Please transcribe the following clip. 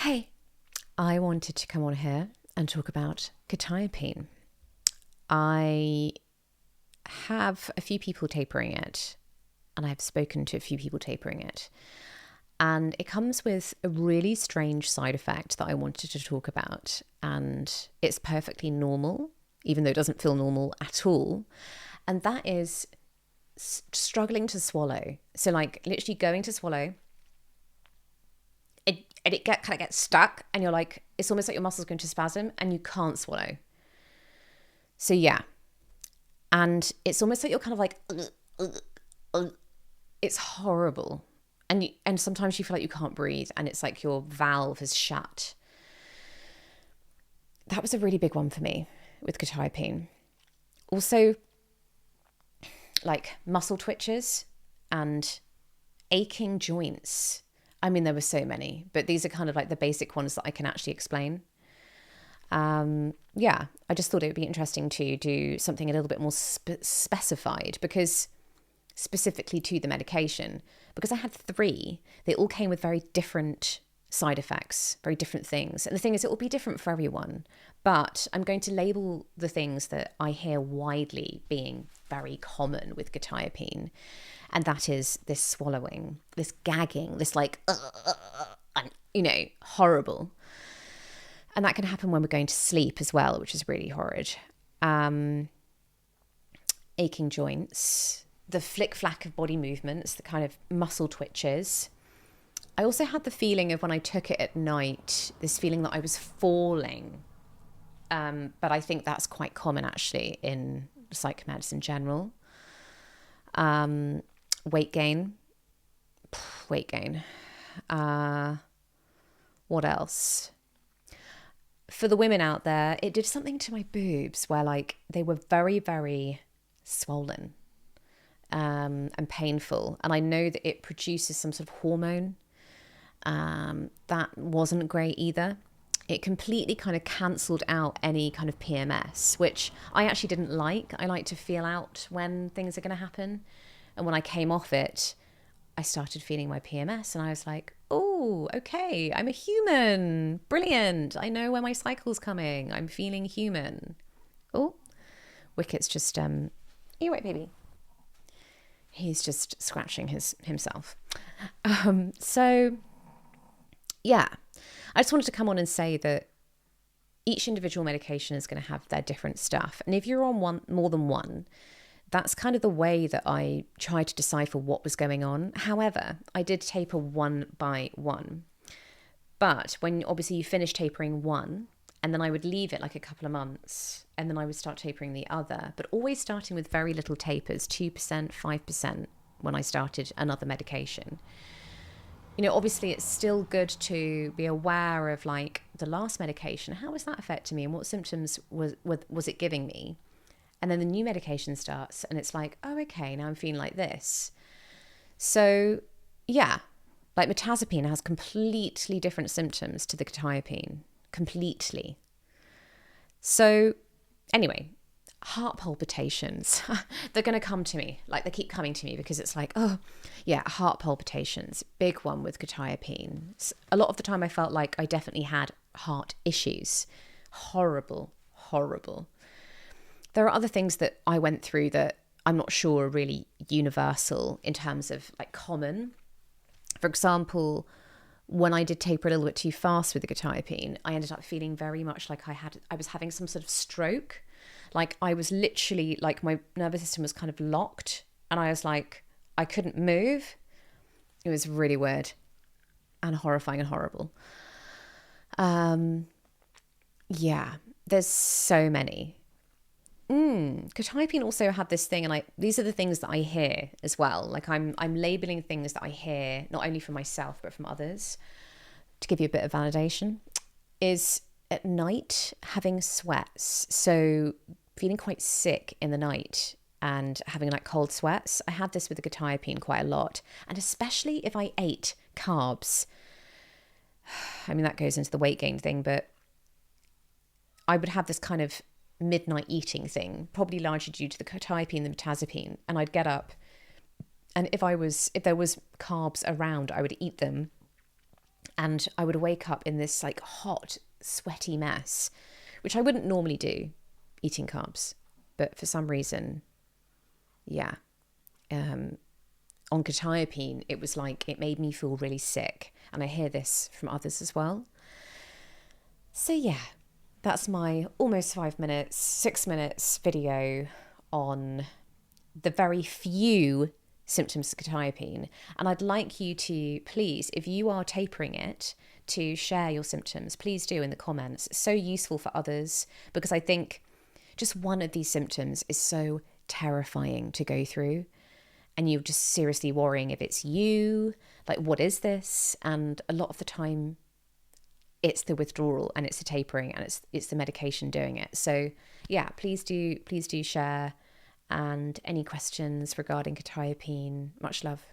Hey, I wanted to come on here and talk about Quetiapine. I have a few people tapering it, and I've spoken to a few people tapering it. And it comes with a really strange side effect that I wanted to talk about. And it's perfectly normal, even though it doesn't feel normal at all. And that is struggling to swallow. So, like, literally going to swallow, it kind of gets stuck, and you're like, it's almost like your muscles go into spasm and you can't swallow. So, yeah. And it's almost like you're kind of like, it's horrible. And sometimes you feel like you can't breathe, and it's like your valve is shut. That was a really big one for me with Quetiapine. Also, like muscle twitches and aching joints. I mean, there were so many, but these are kind of like the basic ones that I can actually explain. Yeah, I just thought it would be interesting to do something a little bit more specified, because specifically to the medication, because I had three. They all came with very different side effects, very different things. And the thing is, it will be different for everyone. But I'm going to label the things that I hear widely being very common with Quetiapine. And that is this swallowing, this gagging, this like, and, horrible. And that can happen when we're going to sleep as well, which is really horrid. Aching joints, the flick flack of body movements, the kind of muscle twitches. I also had the feeling of when I took it at night, this feeling that I was falling. But I think that's quite common actually in psych meds in general. Weight gain. Weight gain. What else? For the women out there, it did something to my boobs where like they were very, very swollen and painful. And I know that it produces some sort of hormone that wasn't great either. It completely kind of cancelled out any kind of PMS, which I actually didn't like. I like to feel out when things are going to happen. And when I came off it, I started feeling my PMS, and I was like, oh, okay, I'm a human. Brilliant. I know when my cycle's coming. I'm feeling human. Oh, Wicket's just, you right, baby. He's just scratching himself. So, yeah, I just wanted to come on and say that each individual medication is going to have their different stuff. And if you're on more than one, that's kind of the way that I tried to decipher what was going on. However, I did taper one by one. But when obviously you finish tapering one, and then I would leave it like a couple of months, and then I would start tapering the other, but always starting with very little tapers, 2%, 5% when I started another medication. Obviously it's still good to be aware of like the last medication. How was that affecting me, and what symptoms was it giving me? And then the new medication starts, and it's like, oh, okay, now I'm feeling like this. So, yeah, like mirtazapine has completely different symptoms to the quetiapine. Completely. So, anyway, heart palpitations. They're going to come to me. Like, they keep coming to me because it's like, oh, yeah, heart palpitations. Big one with quetiapine. A lot of the time I felt like I definitely had heart issues. Horrible, horrible. There are other things that I went through that I'm not sure are really universal in terms of like common. For example, when I did taper a little bit too fast with the quetiapine, I ended up feeling very much like I was having some sort of stroke. Like I was literally like my nervous system was kind of locked, and I was like, I couldn't move. It was really weird and horrifying and horrible. Yeah, there's so many. Quetiapine also had this thing, and these are the things that I hear as well. Like I'm labeling things that I hear not only from myself but from others to give you a bit of validation. Is at night having sweats, so feeling quite sick in the night and having like cold sweats. I had this with the quetiapine quite a lot, and especially if I ate carbs. I mean, that goes into the weight gain thing, but I would have this kind of midnight eating thing, probably largely due to the quetiapine, the mirtazapine, and I'd get up, and if there was carbs around, I would eat them, And I would wake up in this like hot, sweaty mess, which I wouldn't normally do eating carbs. But for some reason, yeah. On Quetiapine, it was like it made me feel really sick. And I hear this from others as well. So yeah, that's my almost 5 minutes, 6 minutes video on the very few symptoms of Quetiapine. And I'd like you to please, if you are tapering it, to share your symptoms. Please do in the comments. It's so useful for others, because I think just one of these symptoms is so terrifying to go through. And you're just seriously worrying if it's you, like, what is this? And a lot of the time it's the withdrawal and it's the tapering and it's the medication doing it. So yeah, please do share. And any questions regarding Quetiapine, much love.